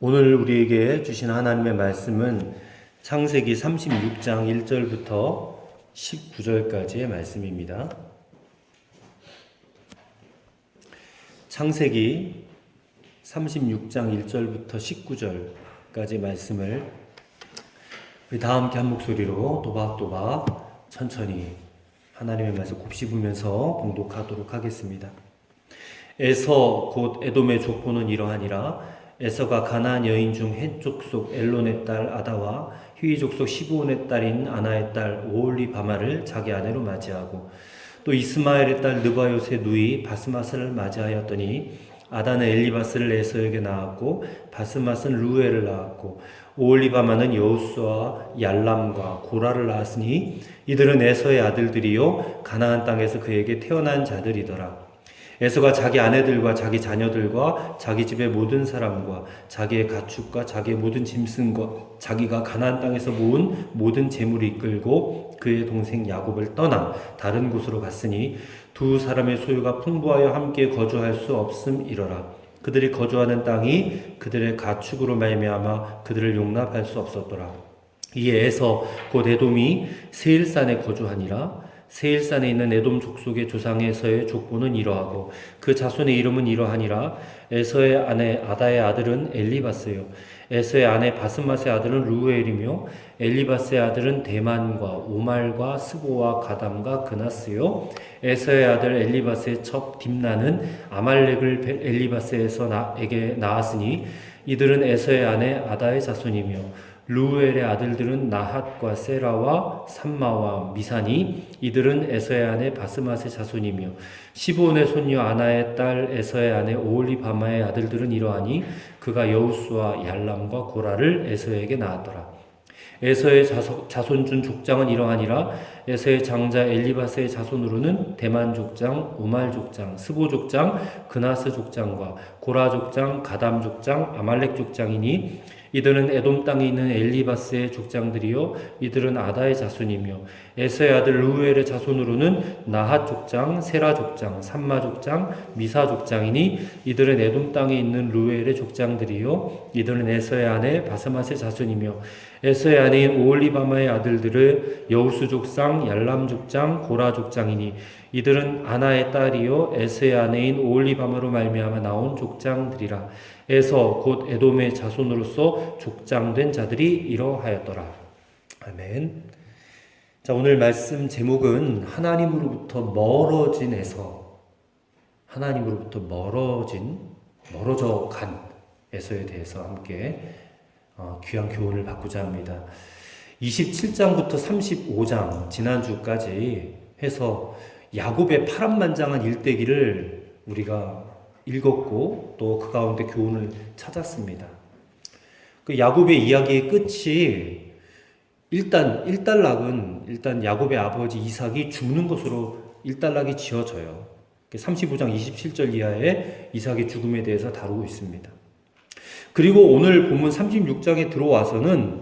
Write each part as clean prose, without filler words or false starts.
오늘 우리에게 주신 하나님의 말씀은 창세기 36장 1절부터 19절까지의 말씀입니다. 창세기 36장 1절부터 19절까지 말씀을 우리 다 함께 한 목소리로 또박또박 천천히 하나님의 말씀 곱씹으면서 봉독하도록 하겠습니다. 에서 곧 에돔의 족보는 이러하니라. 에서가 가나안 여인 중 헷 족속 엘론의 딸 아다와 히위 족속 시브온의 딸인 아나의 딸 오홀리바마를 자기 아내로 맞이하고 또 이스마엘의 딸 느바요의 누이 바스맛을 맞이하였더니 아다는 엘리바스를 에서에게 낳았고 바스맛은 루엘을 낳았고 오홀리바마는 여우스와 얄람과 고라를 낳았으니 이들은 에서의 아들들이요 가나안 땅에서 그에게 태어난 자들이더라. 에서가 자기 아내들과 자기 자녀들과 자기 집의 모든 사람과 자기의 가축과 자기의 모든 짐승과 자기가 가나안 땅에서 모은 모든 재물을 이끌고 그의 동생 야곱을 떠나 다른 곳으로 갔으니 두 사람의 소유가 풍부하여 함께 거주할 수 없음이러라. 그들이 거주하는 땅이 그들의 가축으로 말미암아 그들을 용납할 수 없었더라. 이에 에서 곧 에돔이 세일산에 거주하니라. 세일산에 있는 에돔 족속의 조상에서의 족보는 이러하고 그 자손의 이름은 이러하니라. 에서의 아내 아다의 아들은 엘리바스요 에서의 아내 바스맛의 아들은 루엘이며 엘리바스의 아들은 대만과 오말과 스보와 가담과 그나스요 에서의 아들 엘리바스의 첩 딥나는 아말렉을 엘리바스에게 낳았으니 이들은 에서의 아내 아다의 자손이며 루엘의 아들들은 나핫과 세라와 삼마와 미사니 이들은 에서의 아내 바스맛의 자손이며 시브온의 손녀 아나의 딸 에서의 아내 오홀리바마의 아들들은 이러하니 그가 여우스와 얄람과 고라를 에서에게 낳았더라. 에서의 자손 중 족장은 이러하니라. 에서의 장자 엘리바스의 자손으로는 대만 족장, 오말 족장, 스보 족장, 그나스 족장과 고라 족장, 가담 족장, 아말렉 족장이니 이들은 에돔 땅에 있는 엘리바스의 족장들이요 이들은 아다의 자손이며 에서의 아들 루엘의 자손으로는 나핫 족장, 세라 족장, 삼마 족장, 미사 족장이니 이들은 에돔 땅에 있는 루엘의 족장들이요 이들은 에서의 아내 바스맛의 자손이며 에서의 아내인 오홀리바마의 아들들을 여우스 족장, 얄람 족장, 고라 족장이니 이들은 아나의 딸이요 에서의 아내인 오홀리바마로 말미암아 나온 족장들이라. 에서 곧 에돔의 자손으로서 족장된 자들이 이러하였더라. 아멘. 자, 오늘 말씀 제목은 하나님으로부터 멀어진 에서, 하나님으로부터 멀어져 간 에서에 대해서 함께 귀한 교훈을 받고자 합니다. 27장부터 35장 지난주까지 해서 야곱의 파란만장한 일대기를 우리가 읽었고 또 그 가운데 교훈을 찾았습니다. 그 야곱의 이야기의 끝이 일단 야곱의 아버지 이삭이 죽는 것으로 일단락이 지어져요. 35장 27절 이하에 이삭의 죽음에 대해서 다루고 있습니다. 그리고 오늘 본문 36장에 들어와서는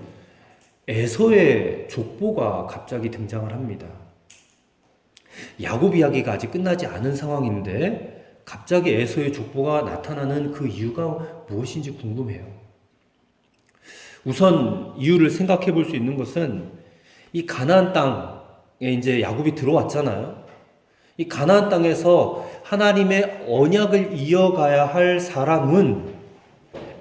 에서의 족보가 갑자기 등장을 합니다. 야곱 이야기가 아직 끝나지 않은 상황인데 갑자기 에서의 족보가 나타나는 그 이유가 무엇인지 궁금해요. 우선 이유를 생각해 볼 수 있는 것은 이 가나안 땅에 이제 야곱이 들어왔잖아요. 이 가나안 땅에서 하나님의 언약을 이어가야 할 사람은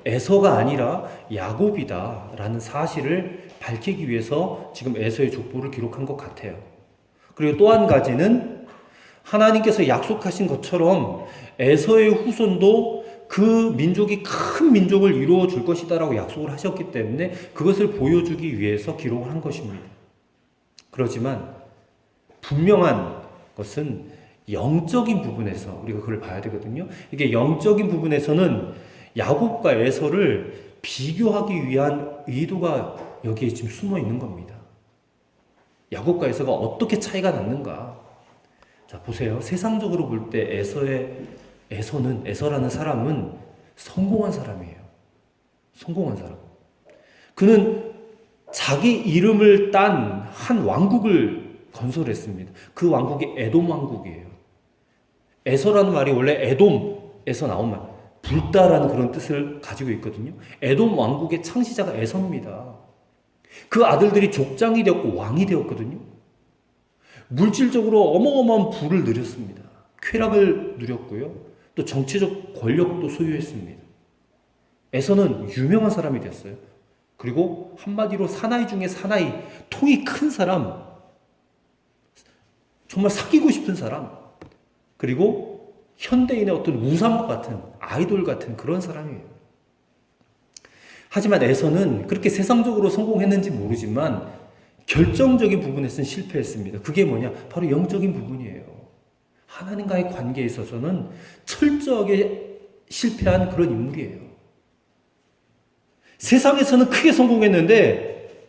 에서가 아니라 야곱이다라는 사실을 밝히기 위해서 지금 에서의 족보를 기록한 것 같아요. 그리고 또 한 가지는 하나님께서 약속하신 것처럼 에서의 후손도 그 민족이 큰 민족을 이루어 줄 것이다라고 약속을 하셨기 때문에 그것을 보여주기 위해서 기록을 한 것입니다. 그렇지만 분명한 것은 영적인 부분에서 우리가 그걸 봐야 되거든요. 이게 영적인 부분에서는 야곱과 에서를 비교하기 위한 의도가 여기에 지금 숨어 있는 겁니다. 야곱과 에서가 어떻게 차이가 났는가? 자, 보세요. 세상적으로 볼 때 에서라는 사람은 성공한 사람이에요. 성공한 사람. 그는 자기 이름을 딴 한 왕국을 건설했습니다. 그 왕국이 에돔 왕국이에요. 에서라는 말이 원래 에돔에서 나온 말. 불다라는 그런 뜻을 가지고 있거든요. 에돔 왕국의 창시자가 에서입니다. 그 아들들이 족장이 되었고 왕이 되었거든요. 물질적으로 어마어마한 부를 누렸습니다. 쾌락을 누렸고요. 또 정치적 권력도 소유했습니다. 에서는 유명한 사람이 됐어요. 그리고 한마디로 사나이 중에 사나이, 통이 큰 사람, 정말 사귀고 싶은 사람, 그리고 현대인의 어떤 우상과 같은, 아이돌 같은 그런 사람이에요. 하지만 에서는 그렇게 세상적으로 성공했는지 모르지만 결정적인 부분에서는 실패했습니다. 그게 뭐냐? 바로 영적인 부분이에요. 하나님과의 관계에 있어서는 철저하게 실패한 그런 인물이에요. 세상에서는 크게 성공했는데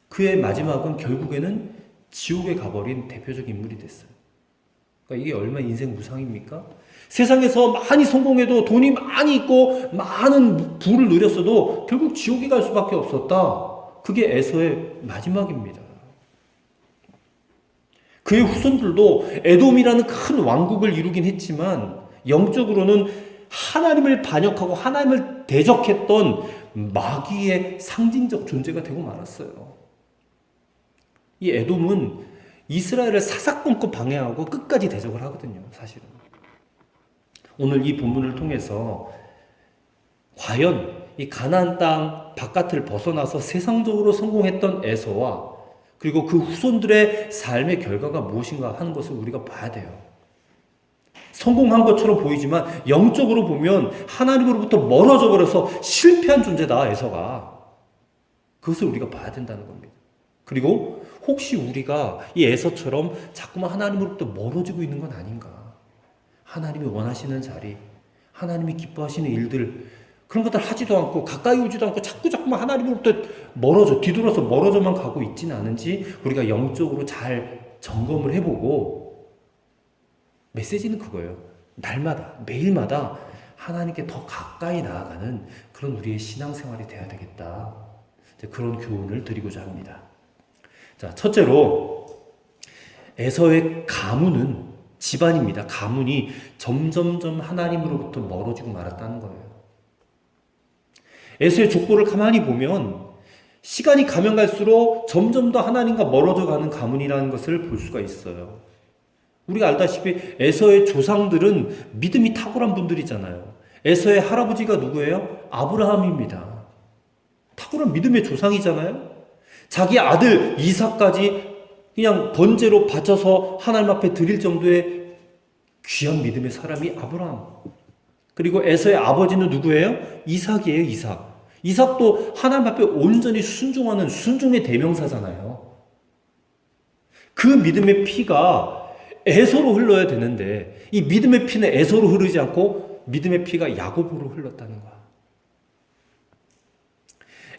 그의 마지막은 결국에는 지옥에 가버린 대표적인 인물이 됐어요. 그러니까 이게 얼마나 인생 무상입니까? 세상에서 많이 성공해도 돈이 많이 있고 많은 부를 누렸어도 결국 지옥에 갈 수밖에 없었다. 그게 에서의 마지막입니다. 그의 후손들도 에돔이라는 큰 왕국을 이루긴 했지만 영적으로는 하나님을 반역하고 하나님을 대적했던 마귀의 상징적 존재가 되고 말았어요. 이 에돔은 이스라엘을 사사건건 방해하고 끝까지 대적을 하거든요, 사실은. 오늘 이 본문을 통해서 과연 이 가나안 땅 바깥을 벗어나서 세상적으로 성공했던 에서와 그리고 그 후손들의 삶의 결과가 무엇인가 하는 것을 우리가 봐야 돼요. 성공한 것처럼 보이지만 영적으로 보면 하나님으로부터 멀어져 버려서 실패한 존재다, 에서가. 그것을 우리가 봐야 된다는 겁니다. 그리고 혹시 우리가 이 에서처럼 자꾸만 하나님으로부터 멀어지고 있는 건 아닌가? 하나님이 원하시는 자리, 하나님이 기뻐하시는 일들, 그런 것들 하지도 않고 가까이 오지도 않고 자꾸만 하나님으로부터 뒤돌아서 멀어져만 가고 있지는 않은지 우리가 영적으로 잘 점검을 해보고, 메시지는 그거예요. 날마다, 매일마다 하나님께 더 가까이 나아가는 그런 우리의 신앙생활이 돼야 되겠다. 그런 교훈을 드리고자 합니다. 자, 첫째로 에서의 가문은 집안입니다. 가문이 점점점 하나님으로부터 멀어지고 말았다는 거예요. 에서의 족보를 가만히 보면 시간이 가면 갈수록 점점 더 하나님과 멀어져 가는 가문이라는 것을 볼 수가 있어요. 우리가 알다시피 에서의 조상들은 믿음이 탁월한 분들이잖아요. 에서의 할아버지가 누구예요? 아브라함입니다. 탁월한 믿음의 조상이잖아요. 자기 아들 이삭까지 그냥 번제로 바쳐서 하나님 앞에 드릴 정도의 귀한 믿음의 사람이 아브라함. 그리고 에서의 아버지는 누구예요? 이삭이에요, 이삭. 이삭도 하나님 앞에 온전히 순종하는 순종의 대명사잖아요. 그 믿음의 피가 에서로 흘러야 되는데 이 믿음의 피는 에서로 흐르지 않고 믿음의 피가 야곱으로 흘렀다는 거야.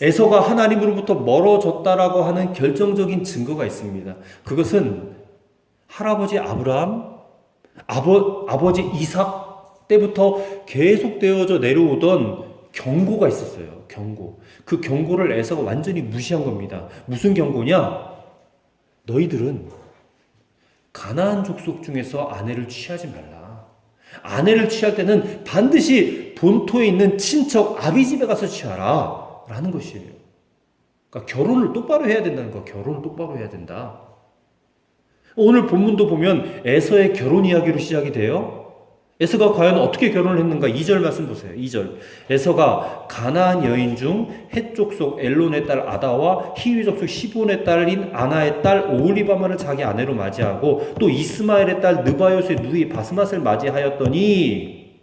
에서가 하나님으로부터 멀어졌다라고 하는 결정적인 증거가 있습니다. 그것은 할아버지 아브라함, 아버지 이삭 때부터 계속되어져 내려오던 경고가 있었어요. 경고. 그 경고를 에서가 완전히 무시한 겁니다. 무슨 경고냐? 너희들은 가나안 족속 중에서 아내를 취하지 말라. 아내를 취할 때는 반드시 본토에 있는 친척 아비 집에 가서 취하라. 라는 것이에요. 그러니까 결혼을 똑바로 해야 된다는 거. 결혼을 똑바로 해야 된다. 오늘 본문도 보면 에서의 결혼 이야기로 시작이 돼요. 에서가 과연 어떻게 결혼을 했는가? 2절 말씀 보세요. 2절. 에서가 가나안 여인 중 헷 족속 엘론의 딸 아다와 히위 족속 시본의 딸인 아나의 딸 오홀리바마를 자기 아내로 맞이하고 또 이스마엘의 딸 느바요스의 누이 바스맛을 맞이하였더니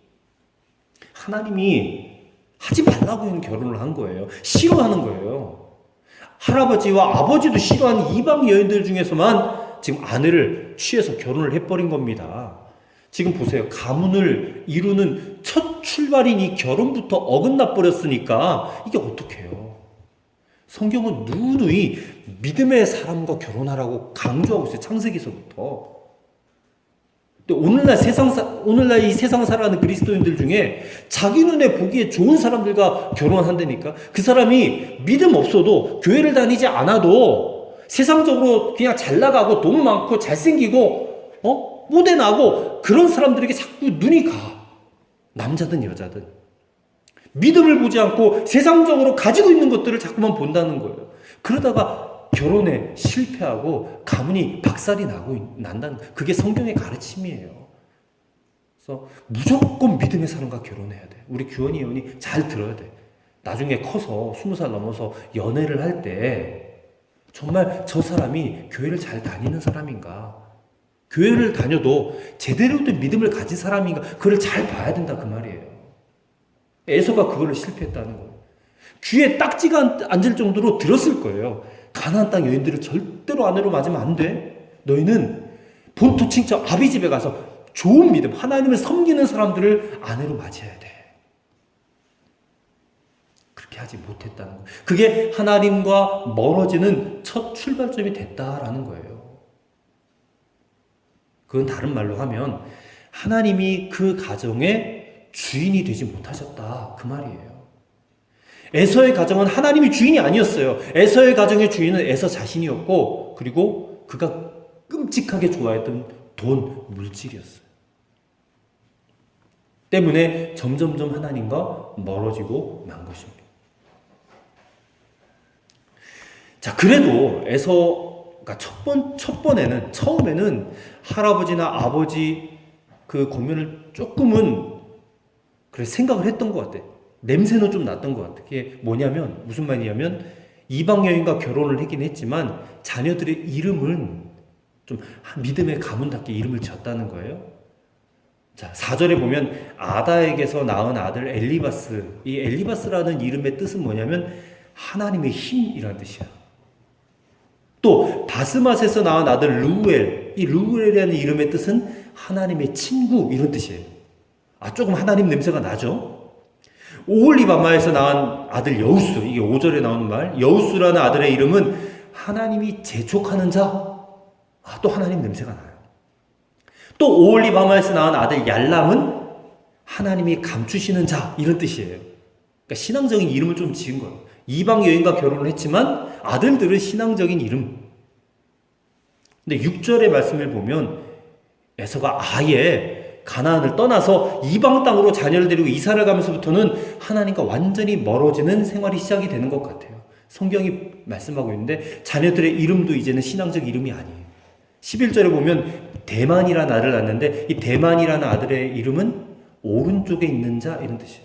하나님이 하지 말라고 하는 결혼을 한 거예요. 싫어하는 거예요. 할아버지와 아버지도 싫어하는 이방 여인들 중에서만 지금 아내를 취해서 결혼을 해버린 겁니다. 지금 보세요. 가문을 이루는 첫 출발인 이 결혼부터 어긋나 버렸으니까 이게 어떡해요. 성경은 누누이 믿음의 사람과 결혼하라고 강조하고 있어요. 창세기서부터. 오늘날 이 세상 살아가는 그리스도인들 중에 자기 눈에 보기에 좋은 사람들과 결혼한다니까. 그 사람이 믿음 없어도 교회를 다니지 않아도 세상적으로 그냥 잘 나가고 돈 많고 잘생기고 모대나고 그런 사람들에게 자꾸 눈이 가. 남자든 여자든. 믿음을 보지 않고 세상적으로 가지고 있는 것들을 자꾸만 본다는 거예요. 그러다가 결혼에 실패하고 가문이 박살이 난다는 거예요. 그게 성경의 가르침이에요. 그래서 무조건 믿음의 사람과 결혼해야 돼. 우리 규원이 의원이 잘 들어야 돼. 나중에 커서 20살 넘어서 연애를 할 때 정말 저 사람이 교회를 잘 다니는 사람인가, 교회를 다녀도 제대로 된 믿음을 가진 사람인가, 그걸 잘 봐야 된다 그 말이에요. 에서가 그걸로 실패했다는 거예요. 귀에 딱지가 앉을 정도로 들었을 거예요. 가나안 땅 여인들을 절대로 아내로 맞으면 안 돼. 너희는 본토 친척 아비 집에 가서 좋은 믿음, 하나님을 섬기는 사람들을 아내로 맞이해야 돼. 그렇게 하지 못했다는 거예요. 그게 하나님과 멀어지는 첫 출발점이 됐다라는 거예요. 그건 다른 말로 하면 하나님이 그 가정의 주인이 되지 못하셨다 그 말이에요. 에서의 가정은 하나님이 주인이 아니었어요. 에서의 가정의 주인은 에서 자신이었고, 그리고 그가 끔찍하게 좋아했던 돈, 물질이었어요. 때문에 점점점 하나님과 멀어지고 만 것입니다. 자, 그래도 에서가 처음에는 할아버지나 아버지 그 고면을 조금은 그래 생각을 했던 것 같아. 냄새는 좀 났던 것 같아. 그게 뭐냐면, 무슨 말이냐면, 이방 여인과 결혼을 하긴 했지만 자녀들의 이름은 좀 믿음의 가문답게 이름을 지었다는 거예요. 자, 4절에 보면 아다에게서 낳은 아들 엘리바스, 이 엘리바스라는 이름의 뜻은 뭐냐면 하나님의 힘이라는 뜻이야. 또 바스맛에서 낳은 아들 루엘, 이 루엘이라는 이름의 뜻은 하나님의 친구, 이런 뜻이에요. 조금 하나님 냄새가 나죠? 오홀리바마에서 낳은 아들 여우스, 이게 5절에 나오는 말, 여우스라는 아들의 이름은 하나님이 재촉하는 자, 또 하나님 냄새가 나요. 또 오홀리바마에서 낳은 아들 얄람은 하나님이 감추시는 자, 이런 뜻이에요. 그러니까 신앙적인 이름을 좀 지은 거예요. 이방 여인과 결혼을 했지만 아들들은 신앙적인 이름. 근데 6절의 말씀을 보면 에서가 아예 가나안을 떠나서 이방 땅으로 자녀를 데리고 이사를 가면서부터는 하나님과 완전히 멀어지는 생활이 시작이 되는 것 같아요. 성경이 말씀하고 있는데 자녀들의 이름도 이제는 신앙적 이름이 아니에요. 11절에 보면 대만이라는 아들을 낳는데 이 대만이라는 아들의 이름은 오른쪽에 있는 자, 이런 뜻이에요.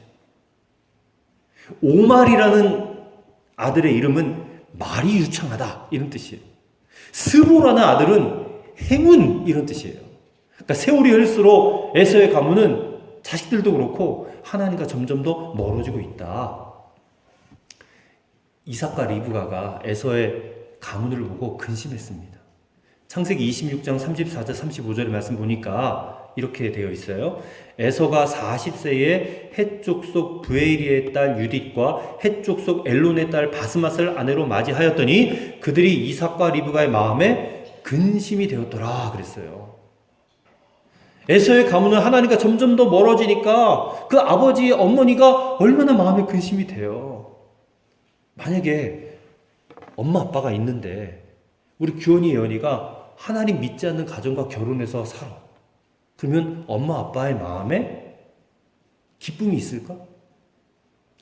오말이라는 아들의 이름은 말이 유창하다, 이런 뜻이에요. 스보라는 아들은 행운, 이런 뜻이에요. 그러니까 세월이 흘수록 에서의 가문은 자식들도 그렇고 하나님과 점점 더 멀어지고 있다. 이삭과 리브가가 에서의 가문을 보고 근심했습니다. 창세기 26장 34절 35절의 말씀 보니까 이렇게 되어 있어요. 에서가 40세에 헷 족속 브에리의 딸 유딧과 헷 족속 엘론의 딸 바스맛을 아내로 맞이하였더니 그들이 이삭과 리브가의 마음에 근심이 되었더라 그랬어요. 에서의 가문은 하나님과 점점 더 멀어지니까 그 아버지, 어머니가 얼마나 마음에 근심이 돼요. 만약에 엄마 아빠가 있는데 우리 규원이 예언이가 하나님 믿지 않는 가정과 결혼해서 살아. 그러면 엄마 아빠의 마음에 기쁨이 있을까?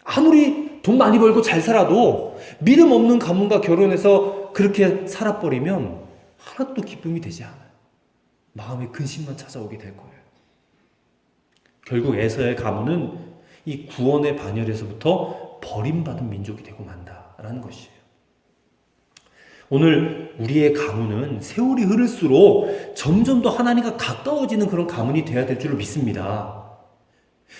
아무리 돈 많이 벌고 잘 살아도 믿음 없는 가문과 결혼해서 그렇게 살아버리면 하나도 기쁨이 되지 않아요. 마음에 근심만 찾아오게 될 거예요. 결국 에서의 가문은 이 구원의 반열에서부터 버림받은 민족이 되고 만다라는 것이에요. 오늘 우리의 가문은 세월이 흐를수록 점점 더 하나님과 가까워지는 그런 가문이 되어야 될 줄로 믿습니다.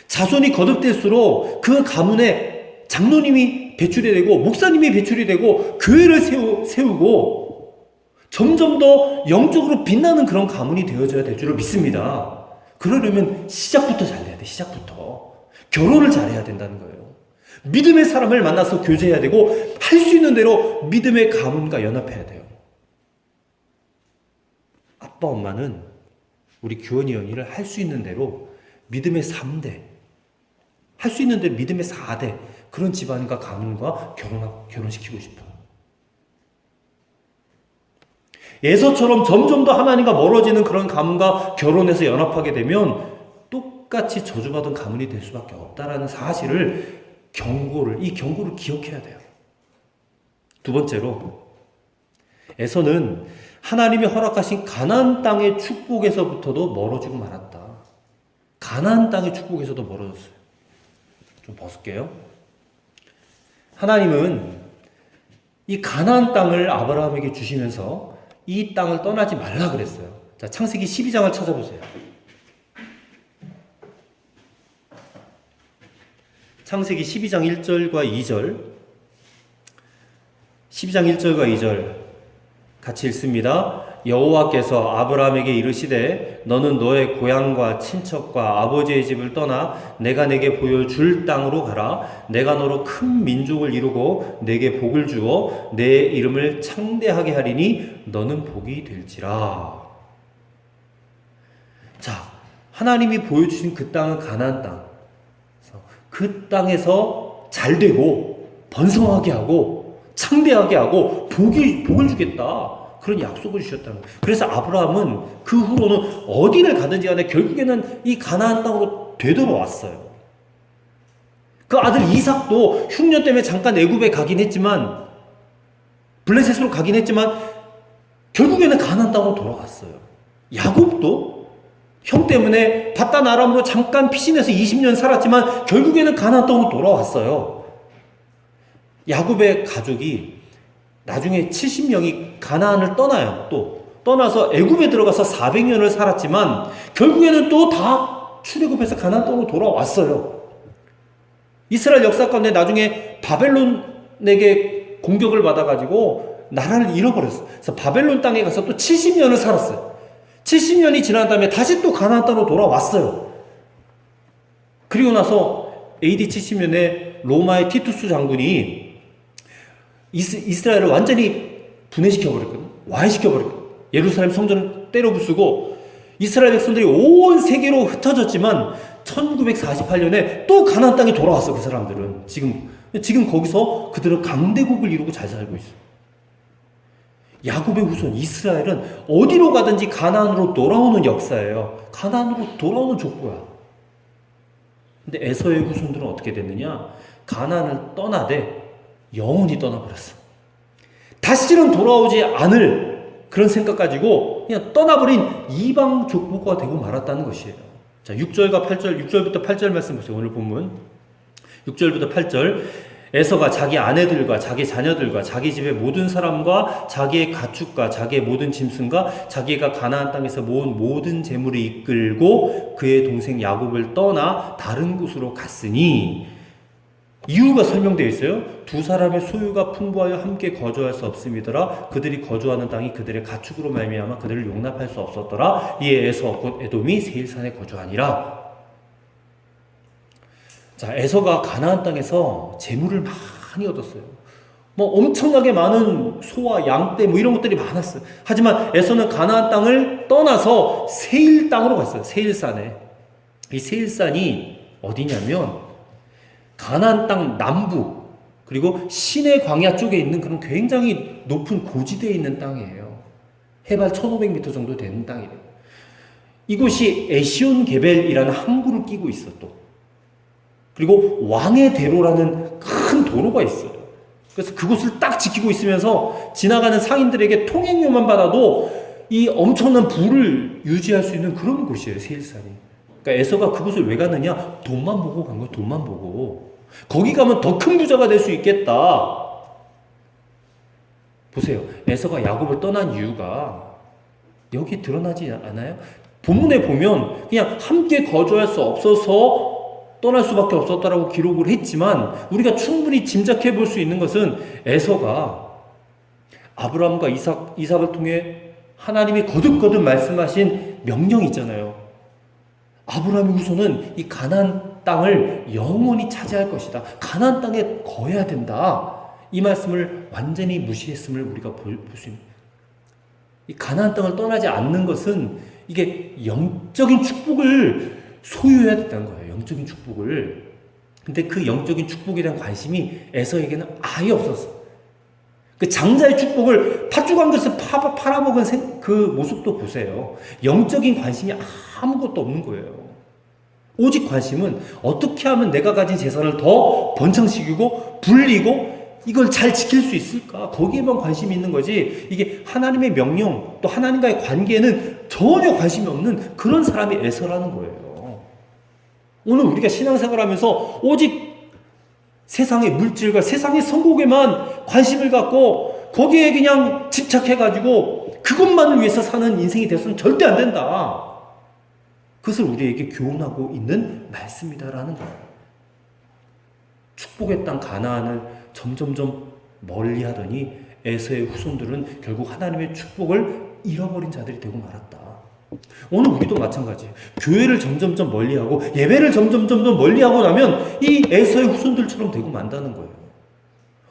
자손이 거듭될수록 그 가문에 장로님이 배출이 되고 목사님이 배출이 되고 교회를 세우고 점점 더 영적으로 빛나는 그런 가문이 되어져야 될 줄로 믿습니다. 그러려면 시작부터 잘 돼야 돼. 시작부터. 결혼을 잘해야 된다는 거예요. 믿음의 사람을 만나서 교제해야 되고 할 수 있는 대로 믿음의 가문과 연합해야 돼요. 아빠 엄마는 우리 규원이 연희를 할 수 있는 대로 믿음의 3대, 할 수 있는 대로 믿음의 4대 그런 집안과 가문과 결혼시키고 싶어요. 예서처럼 점점 더 하나님과 멀어지는 그런 가문과 결혼해서 연합하게 되면 또 똑같이 저주받은 가문이 될 수밖에 없다라는 사실을 이 경고를 기억해야 돼요. 두 번째로, 에서는 하나님이 허락하신 가나안 땅의 축복에서부터도 멀어지고 말았다. 가나안 땅의 축복에서도 멀어졌어요. 좀 벗을게요. 하나님은 이 가나안 땅을 아브라함에게 주시면서 이 땅을 떠나지 말라 그랬어요. 자, 창세기 12장을 찾아보세요. 창세기 12장 1절과 2절, 12장 1절과 2절 같이 읽습니다. 여호와께서 아브라함에게 이르시되 너는 너의 고향과 친척과 아버지의 집을 떠나 내가 내게 보여줄 땅으로 가라. 내가 너로 큰 민족을 이루고 내게 복을 주어 내 이름을 창대하게 하리니 너는 복이 될지라. 자, 하나님이 보여주신 그 땅은 가나안 땅. 그 땅에서 잘되고 번성하게 하고 창대하게 하고 복을 주겠다. 그런 약속을 주셨다는 거예요. 그래서 아브라함은 그 후로는 어디를 가든지 간에 결국에는 이 가나안 땅으로 되돌아왔어요. 그 아들 이삭도 흉년 때문에 잠깐 애굽에 가긴 했지만, 블레셋으로 가긴 했지만 결국에는 가나안 땅으로 돌아갔어요. 야곱도 형 때문에 바단 아람으로 잠깐 피신해서 20년 살았지만 결국에는 가나안 땅으로 돌아왔어요. 야곱의 가족이 나중에 70명이 가나안을 떠나요. 또 떠나서 애굽에 들어가서 400년을 살았지만 결국에는 또 다 출애굽해서 가나안 땅으로 돌아왔어요. 이스라엘 역사 가운데 나중에 바벨론에게 공격을 받아가지고 나라를 잃어버렸어요. 그래서 바벨론 땅에 가서 또 70년을 살았어요. 70년이 지난 다음에 다시 또 가나안 땅으로 돌아왔어요. 그리고 나서 AD 70년에 로마의 티투스 장군이 이스라엘을 완전히 분해시켜버렸거든요. 와해시켜버렸거든요. 예루살렘 성전을 때려부수고 이스라엘 백성들이 온 세계로 흩어졌지만 1948년에 또 가나안 땅에 돌아왔어. 그 사람들은 지금 거기서 그들은 강대국을 이루고 잘 살고 있어. 야곱의 후손 이스라엘은 어디로 가든지 가나안으로 돌아오는 역사예요. 가나안으로 돌아오는 족보야. 근데 에서의 후손들은 어떻게 됐느냐? 가나안을 떠나되 영원히 떠나버렸어. 다시는 돌아오지 않을 그런 생각 가지고 그냥 떠나버린 이방 족보가 되고 말았다는 것이에요. 자, 6절과 8절, 6절부터 8절 말씀 보세요. 오늘 본문 6절부터 8절. 에서가 자기 아내들과 자기 자녀들과 자기 집의 모든 사람과 자기의 가축과 자기의 모든 짐승과 자기가 가나안 땅에서 모은 모든 재물을 이끌고 그의 동생 야곱을 떠나 다른 곳으로 갔으니, 이유가 설명되어 있어요. 두 사람의 소유가 풍부하여 함께 거주할 수 없음이더라. 그들이 거주하는 땅이 그들의 가축으로 말미암아 그들을 용납할 수 없었더라. 이에 에서 곧 에돔이 세일산에 거주하니라. 자, 에서가 가나안 땅에서 재물을 많이 얻었어요. 엄청나게 많은 소와 양떼 이런 것들이 많았어요. 하지만 에서는 가나안 땅을 떠나서 세일 땅으로 갔어요. 세일산에. 이 세일산이 어디냐면 가나안 땅 남부 그리고 시내 광야 쪽에 있는 그런 굉장히 높은 고지대에 있는 땅이에요. 해발 1500m 정도 되는 땅이래요. 이곳이 에시온 게벨이라는 항구를 끼고 있어. 또 그리고 왕의 대로라는 큰 도로가 있어요. 그래서 그곳을 딱 지키고 있으면서 지나가는 상인들에게 통행료만 받아도 이 엄청난 부를 유지할 수 있는 그런 곳이에요. 세일산이. 그러니까 에서가 그곳을 왜 갔느냐? 돈만 보고 간 거예요. 돈만 보고. 거기 가면 더 큰 부자가 될 수 있겠다. 보세요. 에서가 야곱을 떠난 이유가 여기 드러나지 않아요? 본문에 보면 그냥 함께 거주할 수 없어서 떠날 수밖에 없었다라고 기록을 했지만 우리가 충분히 짐작해 볼 수 있는 것은 에서가 아브라함과 이삭을 통해 하나님이 거듭거듭 말씀하신 명령이 있잖아요. 아브라함의 후손은 이 가나안 땅을 영원히 차지할 것이다. 가나안 땅에 거해야 된다. 이 말씀을 완전히 무시했음을 우리가 볼 수 있습니다. 이 가나안 땅을 떠나지 않는 것은 이게 영적인 축복을 소유해야 된다는 거예요. 영적인 축복을. 근데 그 영적인 축복에 대한 관심이 에서에게는 아예 없었어. 그 장자의 축복을 팥죽 한 그릇을 팔아먹은 그 모습도 보세요. 영적인 관심이 아무것도 없는 거예요. 오직 관심은 어떻게 하면 내가 가진 재산을 더 번창시키고 불리고 이걸 잘 지킬 수 있을까? 거기에만 관심이 있는 거지. 이게 하나님의 명령 또 하나님과의 관계에는 전혀 관심이 없는 그런 사람이 에서라는 거예요. 오늘 우리가 신앙생활하면서 오직 세상의 물질과 세상의 성공에만 관심을 갖고 거기에 그냥 집착해가지고 그것만을 위해서 사는 인생이 돼서는 절대 안 된다. 그것을 우리에게 교훈하고 있는 말씀이다라는 거예요. 축복의 땅 가나안을 점점점 멀리하더니 에서의 후손들은 결국 하나님의 축복을 잃어버린 자들이 되고 말았다. 오늘 우리도 마찬가지예요. 교회를 점점점 멀리하고 예배를 점점점 멀리하고 나면 이 에서의 후손들처럼 되고 만다는 거예요.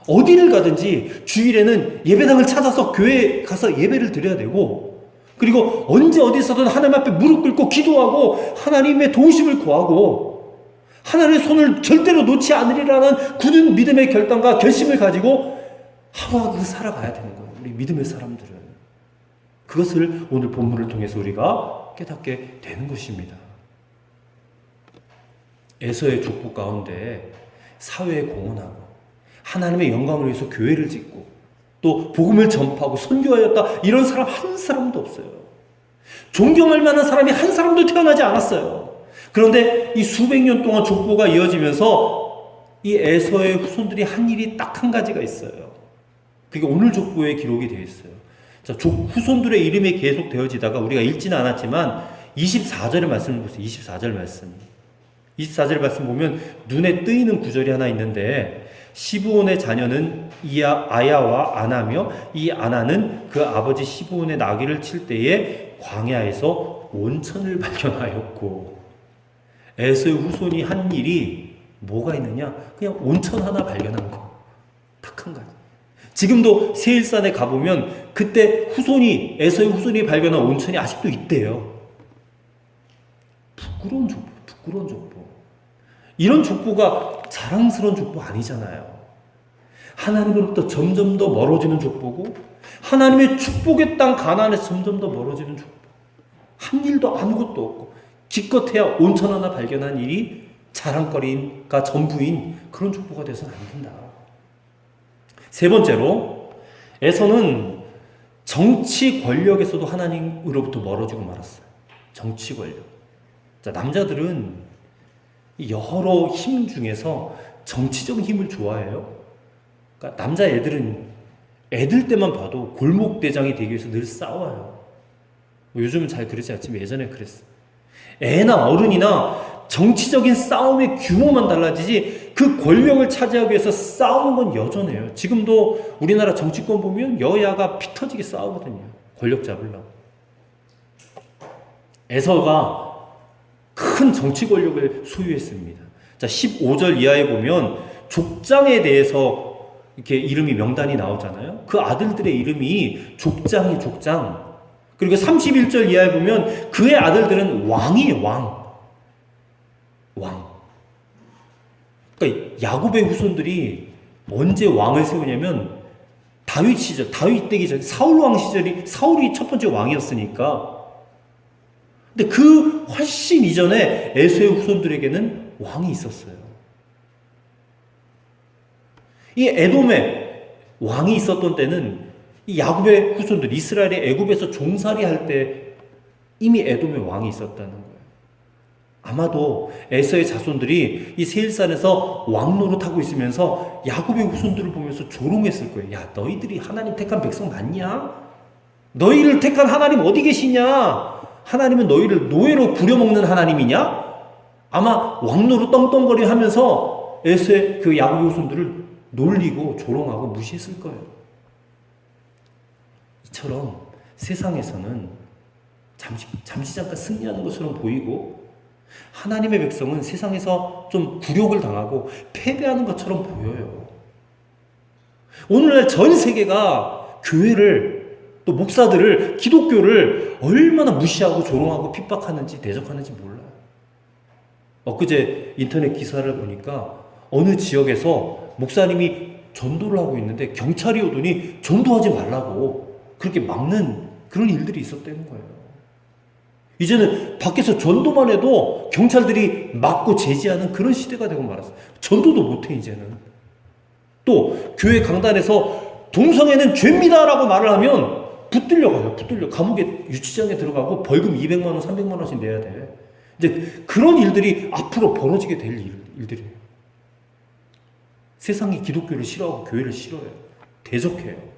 어디를 가든지 주일에는 예배당을 찾아서 교회에 가서 예배를 드려야 되고, 그리고 언제 어디서든 하나님 앞에 무릎 꿇고 기도하고 하나님의 도우심을 구하고 하나님의 손을 절대로 놓지 않으리라는 굳은 믿음의 결단과 결심을 가지고 하루하루 살아가야 되는 거예요. 우리 믿음의 사람들은. 그것을 오늘 본문을 통해서 우리가 깨닫게 되는 것입니다. 에서의 축복 가운데 사회에 공헌하고 하나님의 영광을 위해서 교회를 짓고 또 복음을 전파하고 선교하였다 이런 사람 한 사람도 없어요. 존경할 만한 사람이 한 사람도 태어나지 않았어요. 그런데 이 수백 년 동안 족보가 이어지면서 이 에서의 후손들이 한 일이 딱 한 가지가 있어요. 그게 오늘 족보에 기록이 되어 있어요. 자, 후손들의 이름이 계속 되어지다가 우리가 읽지는 않았지만 24절의 말씀을 보세요. 24절 말씀. 24절 말씀 보면 눈에 뜨이는 구절이 하나 있는데, 시브온의 자녀는 아야와 아나며 이 아나는 그 아버지 시브온의 나귀를 칠 때에 광야에서 온천을 발견하였고, 에서의 후손이 한 일이 뭐가 있느냐? 그냥 온천 하나 발견한 거. 딱 한 가지. 지금도 세일산에 가보면 그때 에서의 후손이 발견한 온천이 아직도 있대요. 부끄러운 족보. 이런 족보가 자랑스러운 족보 아니잖아요. 하나님으로부터 점점 더 멀어지는 족보고 하나님의 축복의 땅 가나안에서 점점 더 멀어지는 족보. 한 일도 아무것도 없고 기껏해야 온천 하나 발견한 일이 자랑거리가 전부인 그런 족보가 돼서는 안 된다. 세 번째로, 에서는 정치 권력에서도 하나님으로부터 멀어지고 말았어요. 정치 권력. 자, 남자들은 여러 힘 중에서 정치적 힘을 좋아해요. 그러니까 남자애들은 애들 때만 봐도 골목대장이 되기 위해서 늘 싸워요. 요즘은 잘 그러지 않지만 예전에 그랬어요. 애나 어른이나 정치적인 싸움의 규모만 달라지지 그 권력을 차지하기 위해서 싸우는 건 여전해요. 지금도 우리나라 정치권 보면 여야가 피 터지게 싸우거든요. 권력 잡으려고. 에서가 큰 정치 권력을 소유했습니다. 자, 15절 이하에 보면 족장에 대해서 이렇게 이름이 명단이 나오잖아요. 그 아들들의 이름이 족장. 그리고 31절 이하에 보면 그의 아들들은 왕이에요. 왕. 그러니까 야곱의 후손들이 언제 왕을 세우냐면 다윗 시절, 다윗 때기 전 사울 왕 시절이, 사울이 첫 번째 왕이었으니까. 근데 그 훨씬 이전에 에서의 후손들에게는 왕이 있었어요. 이 에돔에 왕이 있었던 때는 이 야곱의 후손들, 이스라엘이 애굽에서 종살이 할 때 이미 에돔에 왕이 있었다는 거예요. 아마도 에서의 자손들이 이 세일산에서 왕 노릇하고 있으면서 야곱의 후손들을 보면서 조롱했을 거예요. 야, 너희들이 하나님 택한 백성 맞냐? 너희를 택한 하나님 어디 계시냐? 하나님은 너희를 노예로 부려먹는 하나님이냐? 아마 왕 노릇 떵떵거리 하면서 에서의 그 야곱의 후손들을 놀리고 조롱하고 무시했을 거예요. 이처럼 세상에서는 잠시 잠깐 승리하는 것처럼 보이고 하나님의 백성은 세상에서 좀 굴욕을 당하고 패배하는 것처럼 보여요. 오늘날 전 세계가 교회를, 또 목사들을, 기독교를 얼마나 무시하고 조롱하고 핍박하는지, 대적하는지 몰라요. 엊그제 인터넷 기사를 보니까 어느 지역에서 목사님이 전도를 하고 있는데 경찰이 오더니 전도하지 말라고 그렇게 막는 그런 일들이 있었다는 거예요. 이제는 밖에서 전도만 해도 경찰들이 막고 제지하는 그런 시대가 되고 말았어요. 전도도 못해 이제는. 또 교회 강단에서 동성애는 죄입니다라고 말을 하면 붙들려가요. 감옥에 유치장에 들어가고 벌금 200만 원, 300만 원씩 내야 돼. 이제 그런 일들이 앞으로 벌어지게 될 일들이에요. 세상이 기독교를 싫어하고 교회를 싫어해요. 대적해요.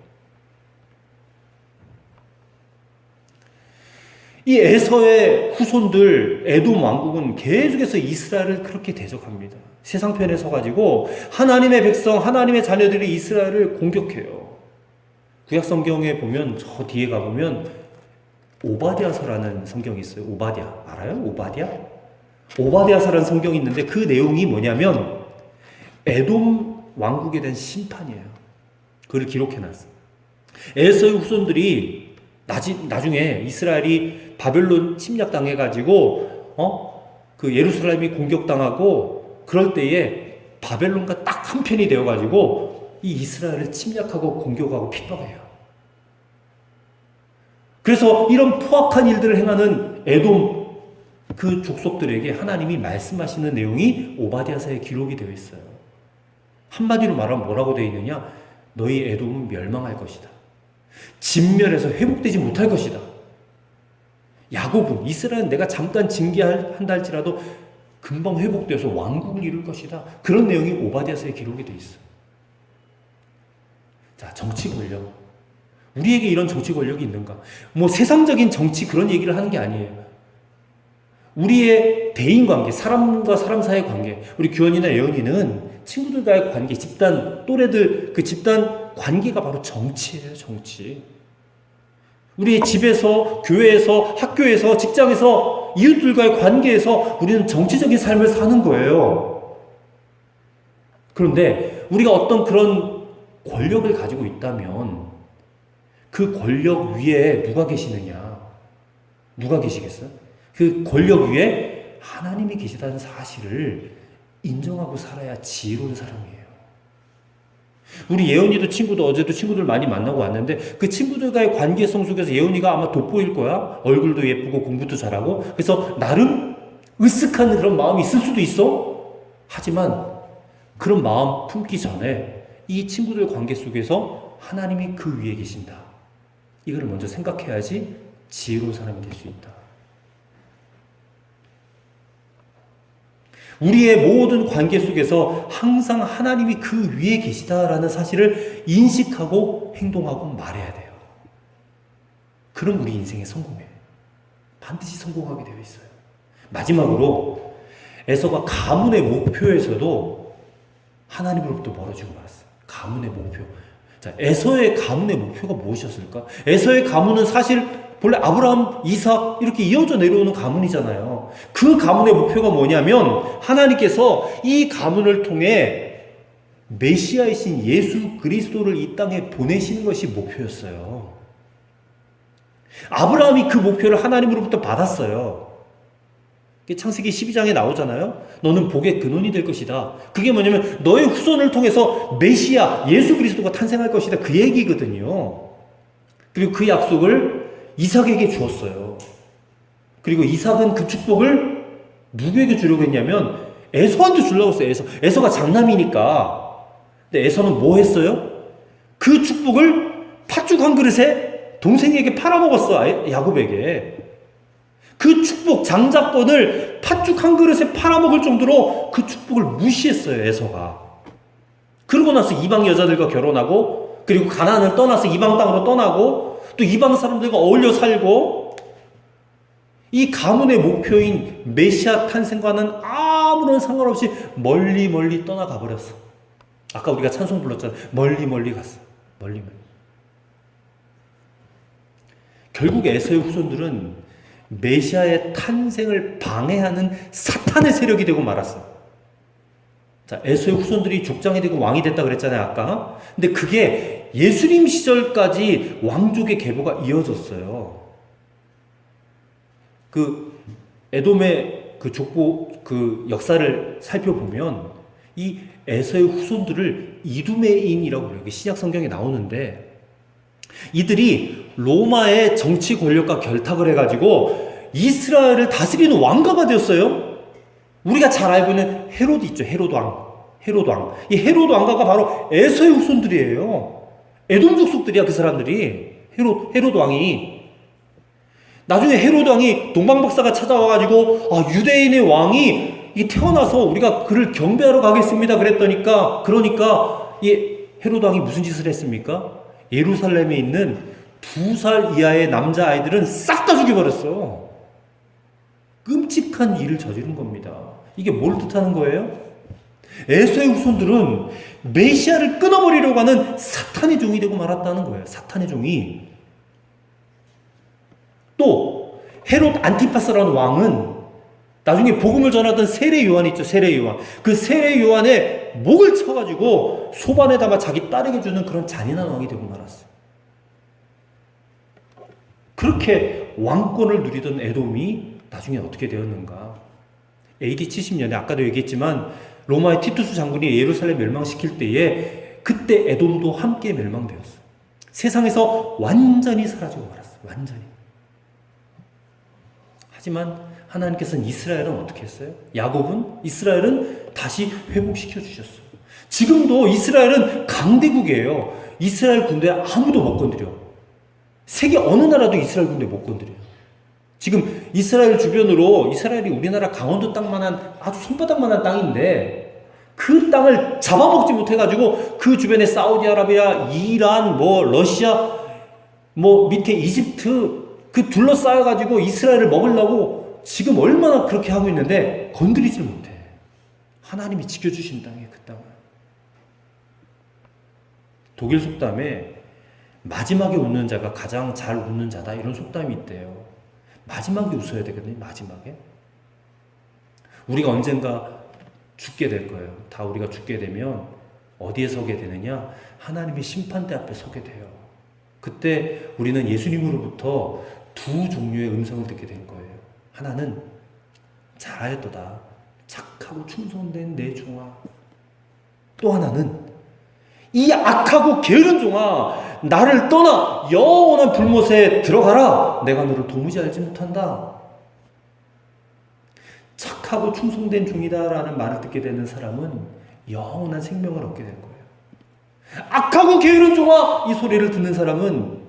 이 에서의 후손들 에돔 왕국은 계속해서 이스라엘을 그렇게 대적합니다. 세상편에 서가지고 하나님의 백성, 하나님의 자녀들이 이스라엘을 공격해요. 구약 성경에 보면 저 뒤에 가보면 오바댜서라는 성경이 있어요. 오바댜 알아요? 오바댜서라는 성경이 있는데 그 내용이 뭐냐면 에돔 왕국에 대한 심판이에요. 그걸 기록해놨어요. 에서의 후손들이 나중에 이스라엘이 바벨론 침략당해가지고 그 예루살렘이 공격당하고 그럴 때에 바벨론과 딱 한편이 되어가지고 이 이스라엘을 침략하고 공격하고 핍박해요. 그래서 이런 포악한 일들을 행하는 에돔 그 족속들에게 하나님이 말씀하시는 내용이 오바댜서에 기록이 되어 있어요. 한마디로 말하면 뭐라고 되어 있느냐? 너희 에돔은 멸망할 것이다. 진멸해서 회복되지 못할 것이다. 야곱은 이스라엘은 내가 잠깐 징계한다 할지라도 금방 회복되어서 왕국을 이룰 것이다. 그런 내용이 오바댜서에 기록이 되어 있어요. 자, 정치 권력. 우리에게 이런 정치 권력이 있는가? 뭐 세상적인 정치 그런 얘기를 하는 게 아니에요. 우리의 대인관계, 사람과 사람 사이의 관계, 우리 규현이나 예언이는 친구들과의 관계, 집단, 또래들, 그 집단 관계가 바로 정치예요, 정치. 우리 집에서, 교회에서, 학교에서, 직장에서, 이웃들과의 관계에서 우리는 정치적인 삶을 사는 거예요. 그런데 우리가 어떤 그런 권력을 가지고 있다면 그 권력 위에 누가 계시느냐? 누가 계시겠어요? 그 권력 위에 하나님이 계시다는 사실을 인정하고 살아야 지혜로운 사람이에요. 우리 예언이도 친구도 어제도 친구들 많이 만나고 왔는데 그 친구들과의 관계성 속에서 예언이가 아마 돋보일 거야. 얼굴도 예쁘고 공부도 잘하고. 그래서 나름 으쓱한 그런 마음이 있을 수도 있어. 하지만 그런 마음 품기 전에 이 친구들 관계 속에서 하나님이 그 위에 계신다. 이걸 먼저 생각해야지 지혜로운 사람이 될 수 있다. 우리의 모든 관계 속에서 항상 하나님이 그 위에 계시다라는 사실을 인식하고 행동하고 말해야 돼요. 그럼 우리 인생의 성공이에요. 반드시 성공하게 되어 있어요. 마지막으로 에서가 가문의 목표에서도 하나님으로부터 멀어지고 말았어요. 가문의 목표. 자, 에서의 가문의 목표가 무엇이었을까? 에서의 가문은 사실 본래 아브라함, 이삭 이렇게 이어져 내려오는 가문이잖아요. 그 가문의 목표가 뭐냐면 하나님께서 이 가문을 통해 메시아이신 예수 그리스도를 이 땅에 보내시는 것이 목표였어요. 아브라함이 그 목표를 하나님으로부터 받았어요. 창세기 12장에 나오잖아요. 너는 복의 근원이 될 것이다. 그게 뭐냐면 너의 후손을 통해서 메시아 예수 그리스도가 탄생할 것이다. 그 얘기거든요. 그리고 그 약속을 이삭에게 주었어요. 그리고 이삭은 그 축복을 누구에게 주려고 했냐면 에서한테 주려고 했어요. 에서가 장남이니까. 근데 에서는 뭐 했어요? 그 축복을 팥죽 한 그릇에 동생에게 팔아먹었어. 야곱에게. 그 축복, 장자권을 팥죽 한 그릇에 팔아먹을 정도로 그 축복을 무시했어요. 에서가. 그러고 나서 이방 여자들과 결혼하고 그리고 가나안을 떠나서 이방 땅으로 떠나고 또 이방 사람들과 어울려 살고 이 가문의 목표인 메시아 탄생과는 아무런 상관없이 멀리 멀리 떠나가 버렸어. 아까 우리가 찬송 불렀잖아요. 멀리 멀리 갔어. 멀리 멀리. 결국 에서의 후손들은 메시아의 탄생을 방해하는 사탄의 세력이 되고 말았어. 자, 에서의 후손들이 족장이 되고 왕이 됐다 그랬잖아요, 아까. 근데 그게 예수님 시절까지 왕족의 계보가 이어졌어요. 그 에돔의 그 족보 그 역사를 살펴보면 이 에서의 후손들을 이두메인이라고 그래요. 신약 성경에 나오는데 이들이 로마의 정치 권력과 결탁을 해가지고 이스라엘을 다스리는 왕가가 되었어요. 우리가 잘 알고 있는 헤로드 있죠. 헤로드 왕. 이 헤로드 왕가가 바로 에서의 후손들이에요. 에돔 족속들이야, 그 사람들이. 헤로드 왕이. 나중에 헤로드 왕이 동방박사가 찾아와가지고, 유대인의 왕이 태어나서 우리가 그를 경배하러 가겠습니다. 그러니까 이 헤로드 왕이 무슨 짓을 했습니까? 예루살렘에 있는 2살 이하의 남자아이들은 싹 다 죽여버렸어. 끔찍한 일을 저지른 겁니다. 이게 뭘 뜻하는 거예요? 에서의 후손들은 메시아를 끊어버리려고 하는 사탄의 종이 되고 말았다는 거예요. 사탄의 종이. 또 헤롯 안티파스라는 왕은 나중에 복음을 전하던 세례 요한 있죠. 세례 요한. 그 세례 요한의 목을 쳐가지고 소반에 담아 자기 딸에게 주는 그런 잔인한 왕이 되고 말았어요. 그렇게 왕권을 누리던 에돔이 나중에 어떻게 되었는가? AD 70년에 아까도 얘기했지만 로마의 티투스 장군이 예루살렘 멸망시킬 때에 그때 에돔도 함께 멸망되었어요. 세상에서 완전히 사라지고 말았어요. 완전히. 하지만 하나님께서는 이스라엘은 어떻게 했어요? 이스라엘은 다시 회복시켜 주셨어요. 지금도 이스라엘은 강대국이에요. 이스라엘 군대 아무도 못 건드려. 세계 어느 나라도 이스라엘 군대 못 건드려요. 지금 이스라엘 주변으로, 이스라엘이 우리나라 강원도 땅만한 아주 손바닥만한 땅인데 그 땅을 잡아먹지 못해가지고 그 주변에 사우디아라비아, 이란, 러시아, 밑에 이집트 그 둘러싸여가지고 이스라엘을 먹으려고 지금 얼마나 그렇게 하고 있는데 건드리질 못해. 하나님이 지켜주신 땅이에요, 그 땅을. 독일 속담에 마지막에 웃는 자가 가장 잘 웃는 자다, 이런 속담이 있대요. 마지막에 웃어야 되거든요. 마지막에. 우리가 언젠가 죽게 될 거예요. 다 우리가 죽게 되면 어디에 서게 되느냐? 하나님의 심판대 앞에 서게 돼요. 그때 우리는 예수님으로부터 두 종류의 음성을 듣게 된 거예요. 하나는 잘하였도다, 착하고 충성된 내 종아. 또 하나는 이 악하고 게으른 종아, 나를 떠나 영원한 불못에 들어가라. 내가 너를 도무지 알지 못한다. 착하고 충성된 종이다라는 말을 듣게 되는 사람은 영원한 생명을 얻게 된 거예요. 악하고 게으른 종아, 이 소리를 듣는 사람은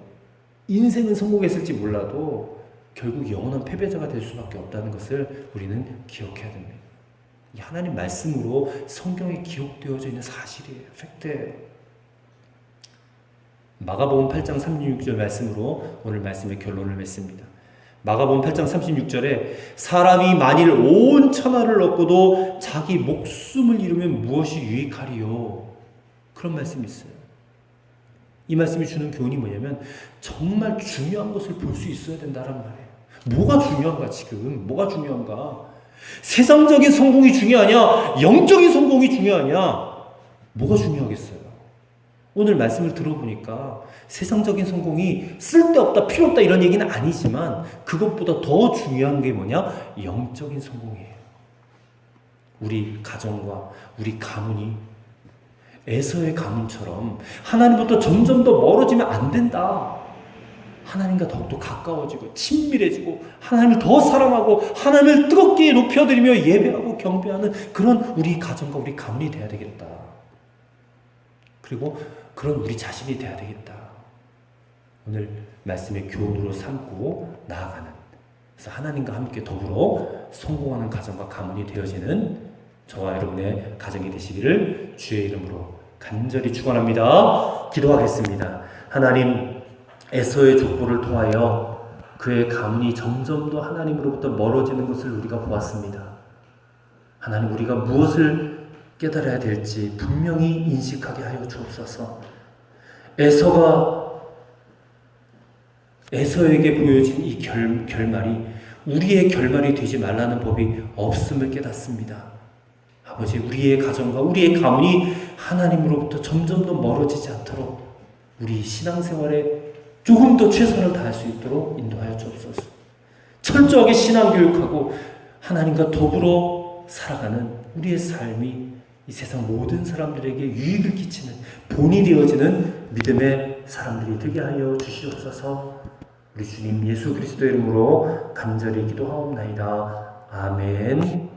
인생은 성공했을지 몰라도 결국 영원한 패배자가 될 수밖에 없다는 것을 우리는 기억해야 됩니다. 이 하나님 말씀으로 성경에 기록되어져 있는 사실이에요. 팩트예요. 마가복음 8장 36절 말씀으로 오늘 말씀의 결론을 맺습니다. 마가복음 8장 36절에 사람이 만일 온 천하를 얻고도 자기 목숨을 잃으면 무엇이 유익하리요? 그런 말씀이 있어요. 이 말씀이 주는 교훈이 뭐냐면 정말 중요한 것을 볼 수 있어야 된다는 말이에요. 뭐가 중요한가 지금? 뭐가 중요한가? 세상적인 성공이 중요하냐? 영적인 성공이 중요하냐? 뭐가 중요하겠어요? 오늘 말씀을 들어보니까 세상적인 성공이 쓸데없다, 필요없다 이런 얘기는 아니지만 그것보다 더 중요한 게 뭐냐? 영적인 성공이에요. 우리 가정과 우리 가문이 에서의 가문처럼 하나님부터 점점 더 멀어지면 안 된다. 하나님과 더욱더 가까워지고 친밀해지고 하나님을 더 사랑하고 하나님을 뜨겁게 높여드리며 예배하고 경배하는 그런 우리 가정과 우리 가문이 돼야 되겠다. 그리고 그런 우리 자신이 돼야 되겠다. 오늘 말씀의 교훈으로 삼고 나아가는, 그래서 하나님과 함께 더불어 성공하는 가정과 가문이 되어지는 저와 여러분의 가정이 되시기를 주의 이름으로 간절히 축원합니다. 기도하겠습니다. 하나님, 에서의 족보를 통하여 그의 가문이 점점 더 하나님으로부터 멀어지는 것을 우리가 보았습니다. 하나님, 우리가 무엇을 깨달아야 될지 분명히 인식하게 하여 주옵소서. 에서에게 보여진 이 결말이 우리의 결말이 되지 말라는 법이 없음을 깨닫습니다. 아버지, 우리의 가정과 우리의 가문이 하나님으로부터 점점 더 멀어지지 않도록 우리 신앙생활에 조금 더 최선을 다할 수 있도록 인도하여 주옵소서. 철저하게 신앙교육하고 하나님과 더불어 살아가는 우리의 삶이 이 세상 모든 사람들에게 유익을 끼치는 본이 되어지는 믿음의 사람들이 되게 하여 주시옵소서. 우리 주님 예수 그리스도의 이름으로 간절히 기도하옵나이다. 아멘.